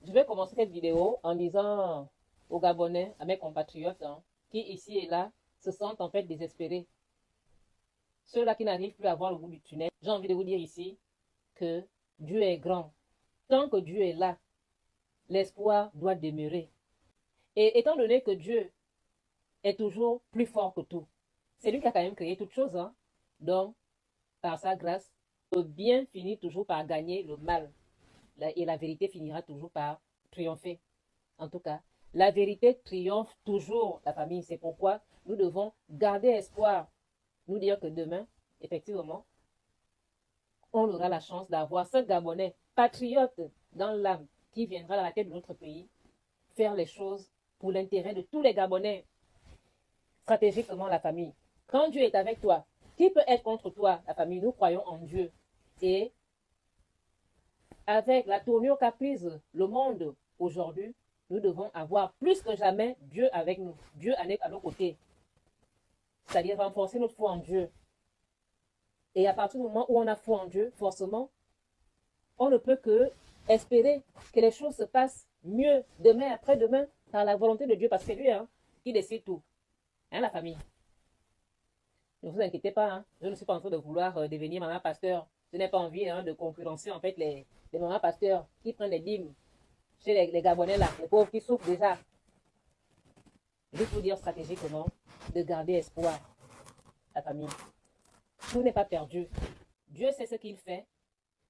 Je vais commencer cette vidéo en disant aux Gabonais, à mes compatriotes, qui ici et là se sentent en fait désespérés. Ceux-là qui n'arrivent plus à voir le bout du tunnel, j'ai envie de vous dire ici que Dieu est grand. Tant que Dieu est là, l'espoir doit demeurer. Et étant donné que Dieu est toujours plus fort que tout, c'est lui qui a quand même créé toutes choses, hein. Donc, par sa grâce, le bien finit toujours par gagner le mal. Et la vérité finira toujours par triompher. En tout cas, la vérité triomphe toujours, la famille. C'est pourquoi nous devons garder espoir. Nous dire que demain, effectivement, on aura la chance d'avoir ce Gabonais patriote dans l'âme qui viendra dans la tête de notre pays faire les choses pour l'intérêt de tous les Gabonais. Stratégiquement, la famille. Quand Dieu est avec toi, qui peut être contre toi, la famille? Nous croyons en Dieu. Et avec la tournure qu'a prise le monde aujourd'hui, nous devons avoir plus que jamais Dieu avec nous, Dieu à nos côtés. C'est-à-dire renforcer notre foi en Dieu. Et à partir du moment où on a foi en Dieu, forcément, on ne peut que espérer que les choses se passent mieux demain, après-demain, par la volonté de Dieu, parce que c'est lui qui décide tout. Hein, la famille? Ne vous inquiétez pas, je ne suis pas en train de vouloir devenir maman pasteur. Je n'ai pas envie de concurrencer en fait les mamans pasteurs qui prennent les dîmes chez les Gabonais là, les pauvres qui souffrent déjà. Je vais vous dire stratégiquement de garder espoir, la famille. Tout n'est pas perdu. Dieu sait ce qu'il fait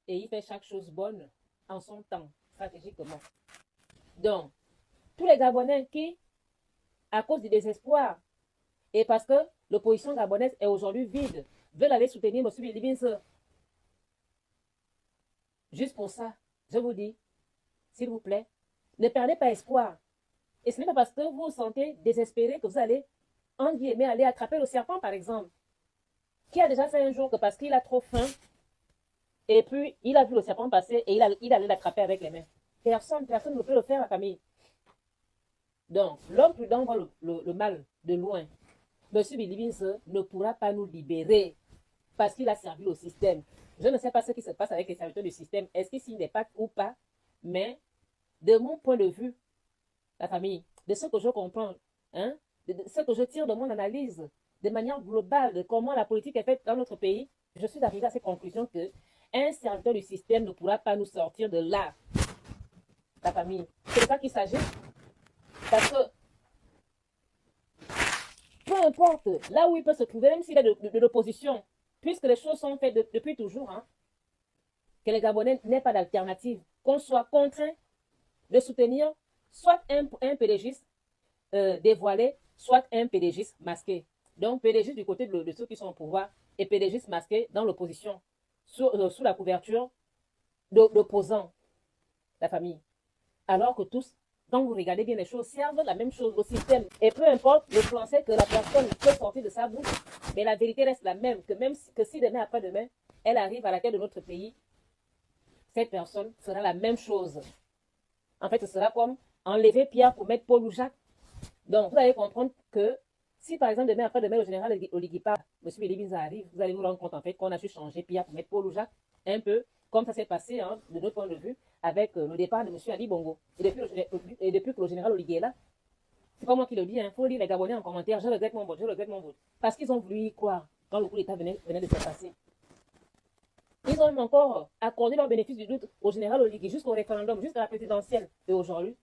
et il fait chaque chose bonne en son temps, stratégiquement. Donc, tous les Gabonais qui, à cause du désespoir et parce que l'opposition gabonaise est aujourd'hui vide, veulent aller soutenir M. Bilibinse. Juste pour ça, je vous dis, s'il vous plaît, ne perdez pas espoir. Et ce n'est pas parce que vous vous sentez désespéré que vous allez, en guillemets, aller attraper le serpent, par exemple, qui a déjà fait un jour que parce qu'il a trop faim, et puis il a vu le serpent passer et il allait l'attraper avec les mains. Personne ne peut le faire, la famille. Donc, l'homme prudent voit le mal de loin. Monsieur Bilibinse ne pourra pas nous libérer parce qu'il a servi au système. Je ne sais pas ce qui se passe avec les serviteurs du système. Est-ce qu'ils signent des pactes ou pas? Mais de mon point de vue, la famille, de ce que je comprends, de ce que je tire de mon analyse, de manière globale, de comment la politique est faite dans notre pays, je suis arrivé à cette conclusion que un serviteur du système ne pourra pas nous sortir de là, la famille. C'est de ça qu'il s'agit. Parce que peu importe là où il peut se trouver, même s'il est de l'opposition, puisque les choses sont faites depuis toujours, que les Gabonais n'aient pas d'alternative, qu'on soit contraint de soutenir soit un PDGiste dévoilé, soit un PDGiste masqué. Donc, PDGiste du côté de ceux qui sont au pouvoir et PDGiste masqué dans l'opposition, sous la couverture d'opposants, la famille. Alors que tous, quand vous regardez bien les choses, servent la même chose au système. Et peu importe le français que la personne peut sortir de sa bouche, mais la vérité reste la même, que si demain après-demain, elle arrive à la tête de notre pays, cette personne fera la même chose. En fait, ce sera comme enlever Pierre pour mettre Paul ou Jacques. Donc, vous allez comprendre que si, par exemple, demain après-demain, le général Oliguipa, M. Bilibinza arrive, vous allez vous rendre compte, en fait, qu'on a su changer Pierre pour mettre Paul ou Jacques, un peu comme ça s'est passé, de notre point de vue, avec le départ de M. Ali Bongo. Et depuis que le général Oliguipa est là, c'est pas moi qui le dis, il faut lire les Gabonais en commentaire, je regrette mon vote, je regrette mon vote. Parce qu'ils ont voulu y croire quand le coup d'État venait de se passer. Ils ont même encore accordé leur bénéfice du doute au général Oliguipa jusqu'au référendum, jusqu'à la présidentielle. Et aujourd'hui,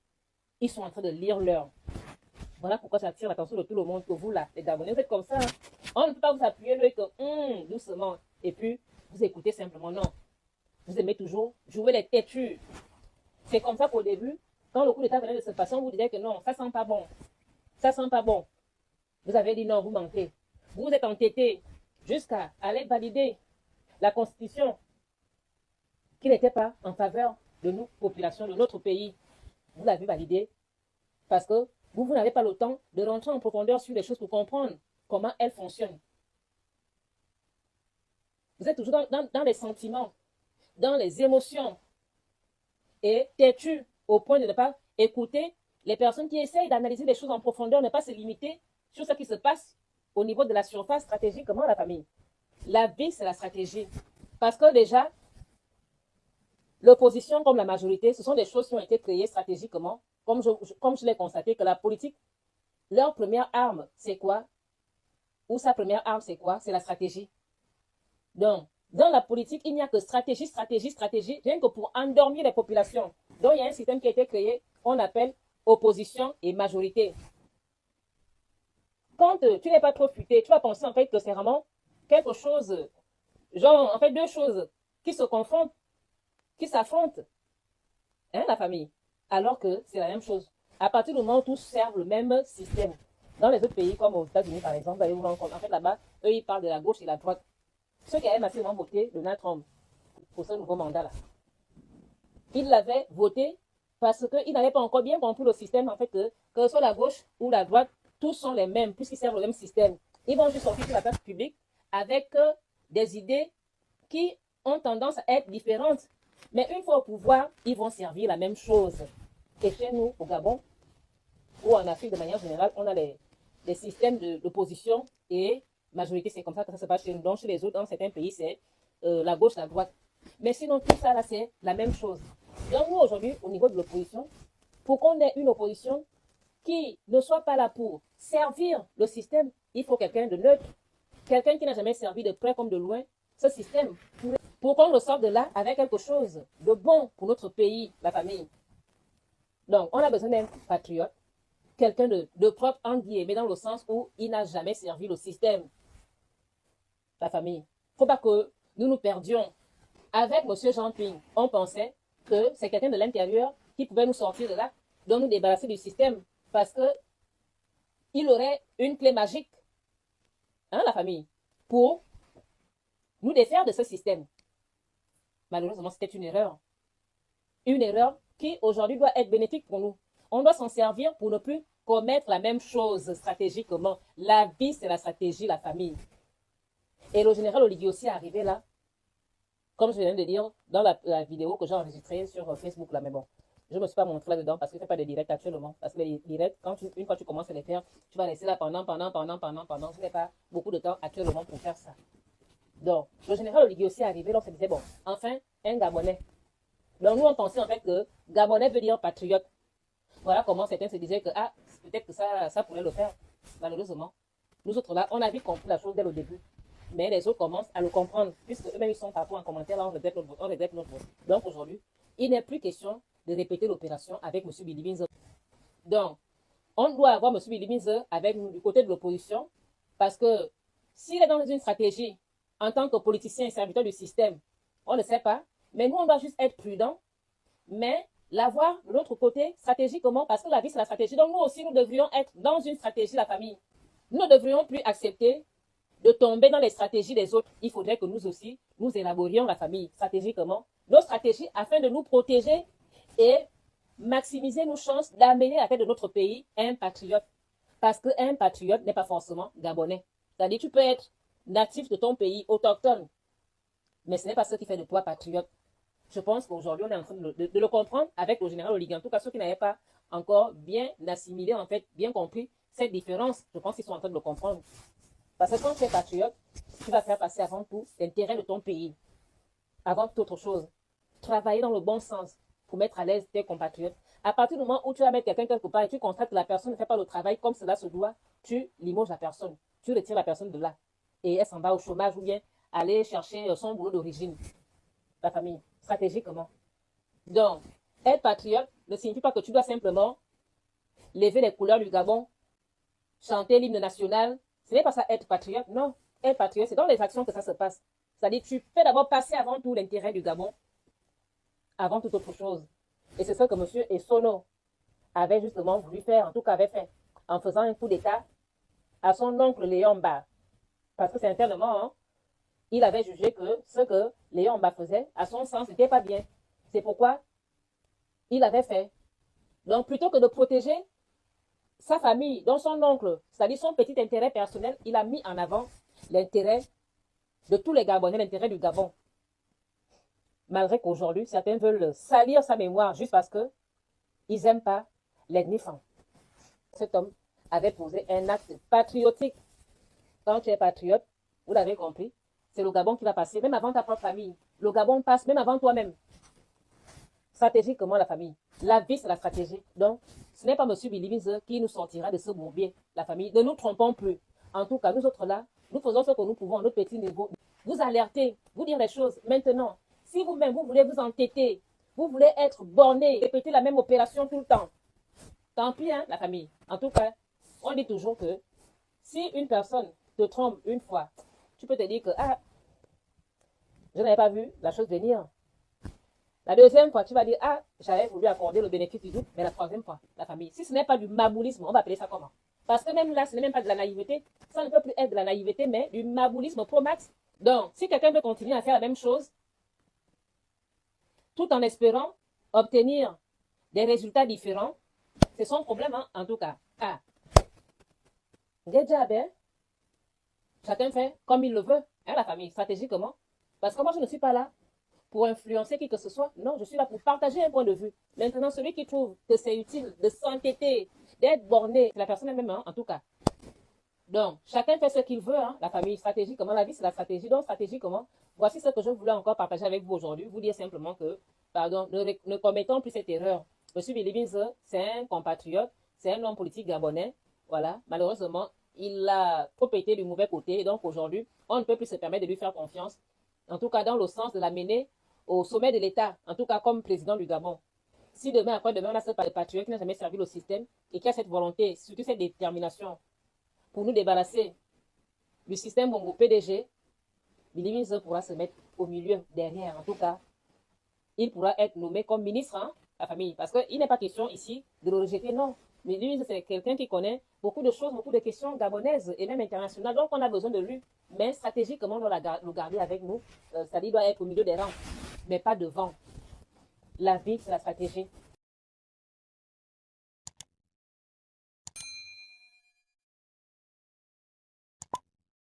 ils sont en train de lire l'heure. Voilà pourquoi ça attire l'attention de tout le monde que vous, là, les Gabonais, vous êtes comme ça. On ne peut pas vous appuyer l'œil que, doucement. Et puis, vous écoutez simplement. Non. Vous aimez toujours jouer les têtus. C'est comme ça qu'au début, quand le coup d'État venait de se passer, on vous disait que non, ça sent pas bon. Ça sent pas bon. Vous avez dit non, vous mentez. Vous êtes entêté jusqu'à aller valider la Constitution qui n'était pas en faveur de nous, population de notre pays. Vous l'avez validée parce que vous n'avez pas le temps de rentrer en profondeur sur les choses pour comprendre comment elles fonctionnent. Vous êtes toujours dans les sentiments, dans les émotions et têtu au point de ne pas écouter les personnes qui essayent d'analyser les choses en profondeur, ne pas se limiter sur ce qui se passe au niveau de la surface stratégique, comment la famille. La vie, c'est la stratégie. Parce que déjà, l'opposition comme la majorité, ce sont des choses qui ont été créées stratégiquement, comme je l'ai constaté, que la politique, leur première arme, c'est quoi? Ou sa première arme, c'est quoi? C'est la stratégie. Donc, dans la politique, il n'y a que stratégie, stratégie, stratégie, rien que pour endormir les populations. Donc, il y a un système qui a été créé, on appelle opposition et majorité. Quand tu n'es pas trop futé, tu vas penser en fait que c'est vraiment quelque chose, genre en fait deux choses qui se confrontent, qui s'affrontent, hein, la famille. Alors que c'est la même chose. À partir du moment où tous servent le même système. Dans les autres pays, comme aux États-Unis par exemple, vous allez vous rendre compte, en fait là-bas, eux ils parlent de la gauche et la droite. Ceux qui avaient massivement voté Donald Trump pour ce nouveau mandat-là, ils l'avaient voté parce qu'ils n'avaient pas encore bien compris le système, en fait, que ce soit la gauche ou la droite, tous sont les mêmes, puisqu'ils servent le même système. Ils vont juste sortir sur la place publique avec des idées qui ont tendance à être différentes. Mais une fois au pouvoir, ils vont servir la même chose. Et chez nous, au Gabon, ou en Afrique de manière générale, on a les systèmes d'opposition et majorité. C'est comme ça que ça se passe chez nous. Donc, chez les autres, dans certains pays, c'est la gauche, la droite. Mais sinon, tout ça, là, c'est la même chose. Donc, nous, aujourd'hui, au niveau de l'opposition, pour qu'on ait une opposition qui ne soit pas là pour servir le système, il faut quelqu'un de neutre, quelqu'un qui n'a jamais servi de près comme de loin ce système, pour qu'on le sorte de là avec quelque chose de bon pour notre pays, la famille. Donc, on a besoin d'un patriote, quelqu'un de propre, en guillemets, dans le sens où il n'a jamais servi le système, la famille. Il ne faut pas que nous nous perdions. Avec M. Jean Ping, on pensait que c'est quelqu'un de l'intérieur qui pouvait nous sortir de là, donc nous débarrasser du système, parce qu'il aurait une clé magique, hein, la famille, pour nous défaire de ce système. Malheureusement, c'était une erreur. Une erreur qui, aujourd'hui, doit être bénéfique pour nous. On doit s'en servir pour ne plus commettre la même chose stratégiquement. La vie, c'est la stratégie, la famille. Et le général Oligui aussi est arrivé là, comme je viens de dire dans la vidéo que j'ai enregistrée sur Facebook là, mais bon, je ne me suis pas montré là-dedans parce que je ne fais pas de direct actuellement. Parce que les directs, une fois que tu commences à les faire, tu vas rester là pendant. Je n'ai pas beaucoup de temps actuellement pour faire ça. Donc, le général Oligui aussi est arrivé, donc on se disait, bon, enfin, un Gabonais. Donc, nous, on pensait en fait que Gabonais veut dire patriote. Voilà comment certains se disaient que, ah, peut-être que ça pourrait le faire. Malheureusement, nous autres là, on a vite compris la chose dès le début. Mais les autres commencent à le comprendre, puisque eux-mêmes ils sont partout en commentaire, là on regrette notre vote. Donc aujourd'hui, il n'est plus question de répéter l'opération avec M. Billy Binzer. Donc, on doit avoir M. Billy Binzer avec nous du côté de l'opposition, parce que s'il est dans une stratégie en tant que politicien et serviteur du système, on ne sait pas, mais nous on doit juste être prudents, mais l'avoir de l'autre côté stratégiquement, parce que la vie c'est la stratégie. Donc nous aussi nous devrions être dans une stratégie, la famille. Nous ne devrions plus accepter de tomber dans les stratégies des autres. Il faudrait que nous aussi, nous élaborions la famille stratégiquement, nos stratégies afin de nous protéger et maximiser nos chances d'amener à la tête de notre pays un patriote. Parce qu'un patriote n'est pas forcément gabonais. C'est-à-dire tu peux être natif de ton pays, autochtone, mais ce n'est pas ce qui fait de toi patriote. Je pense qu'aujourd'hui, on est en train de le comprendre avec le général Oligui. En tout cas, ceux qui n'avaient pas encore bien assimilé, en fait, bien compris cette différence, je pense qu'ils sont en train de le comprendre. Parce que quand tu es patriote, tu vas faire passer avant tout l'intérêt de ton pays, avant toute autre chose. Travailler dans le bon sens pour mettre à l'aise tes compatriotes. À partir du moment où tu vas mettre quelqu'un quelque part et tu constates que la personne ne fait pas le travail comme cela se doit, tu limoges la personne. Tu retires la personne de là. Et elle s'en va au chômage ou bien aller chercher son boulot d'origine. La famille, stratégiquement. Donc, être patriote ne signifie pas que tu dois simplement lever les couleurs du Gabon, chanter l'hymne national. Ce n'est pas ça être patriote, non. Être patriote, c'est dans les actions que ça se passe. C'est-à-dire que tu fais d'abord passer avant tout l'intérêt du Gabon, avant toute autre chose. Et c'est ce que M. Essono avait justement voulu faire, en tout cas avait fait, en faisant un coup d'État à son oncle Léon Mba. Parce que c'est internement, hein, il avait jugé que ce que Léon Mba faisait, à son sens, n'était pas bien. C'est pourquoi il avait fait. Donc, plutôt que de protéger sa famille, donc son oncle, c'est-à-dire son petit intérêt personnel, il a mis en avant l'intérêt de tous les Gabonais, l'intérêt du Gabon. Malgré qu'aujourd'hui, certains veulent salir sa mémoire juste parce qu'ils n'aiment pas l'ennemi franc. Cet homme avait posé un acte patriotique. Quand tu es patriote, vous l'avez compris, c'est le Gabon qui va passer, même avant ta propre famille. Le Gabon passe même avant toi-même. stratégiquement la famille. La vie, c'est la stratégie. Donc, ce n'est pas M. Bilimise qui nous sortira de ce bourbier, la famille. Ne nous trompons plus. En tout cas, nous autres là, nous faisons ce que nous pouvons à notre petit niveau. Vous alerter, vous dire les choses. Maintenant, si vous-même, vous voulez vous entêter, vous voulez être borné, répéter la même opération tout le temps, tant pis, hein, la famille. En tout cas, on dit toujours que si une personne te trompe une fois, tu peux te dire que, ah, je n'avais pas vu la chose venir. La deuxième fois, tu vas dire, ah, j'avais voulu accorder le bénéfice du doute, mais la troisième fois, la famille. Si ce n'est pas du maboulisme, on va appeler ça comment? Parce que même là, ce n'est même pas de la naïveté. Ça ne peut plus être de la naïveté, mais du maboulisme pro max. Donc, si quelqu'un veut continuer à faire la même chose, tout en espérant obtenir des résultats différents, c'est son problème, hein, en tout cas. Ah, déjà, ben, chacun fait comme il le veut, hein, la famille, stratégiquement. Parce que moi, je ne suis pas là pour influencer qui que ce soit. Non, je suis là pour partager un point de vue. Maintenant, celui qui trouve que c'est utile de s'entêter, d'être borné, c'est la personne elle-même, hein, en tout cas. Donc, chacun fait ce qu'il veut, hein, la famille, stratégiquement, la vie, c'est la stratégie. Donc, stratégiquement, voici ce que je voulais encore partager avec vous aujourd'hui. Vous dire simplement que, pardon, ne commettons plus cette erreur. M. Bilimise, c'est un compatriote, c'est un homme politique gabonais. Voilà, malheureusement, il a trop été du mauvais côté. Donc, aujourd'hui, on ne peut plus se permettre de lui faire confiance. En tout cas, dans le sens de l'amener au sommet de l'État, en tout cas comme président du Gabon. Si demain, après-demain, on a ce patriote qui n'a jamais servi le système et qui a cette volonté, surtout cette détermination pour nous débarrasser du système Bongo PDG, Bilimise pourra se mettre au milieu, derrière. En tout cas, il pourra être nommé comme ministre, hein, la famille. Parce qu'il n'est pas question ici de le rejeter, non. Mais lui, c'est quelqu'un qui connaît beaucoup de choses, beaucoup de questions gabonaises et même internationales. Donc, on a besoin de lui. Mais stratégiquement, on doit le garder avec nous. C'est-à-dire, il doit être au milieu des rangs, mais pas devant. La vie, c'est la stratégie.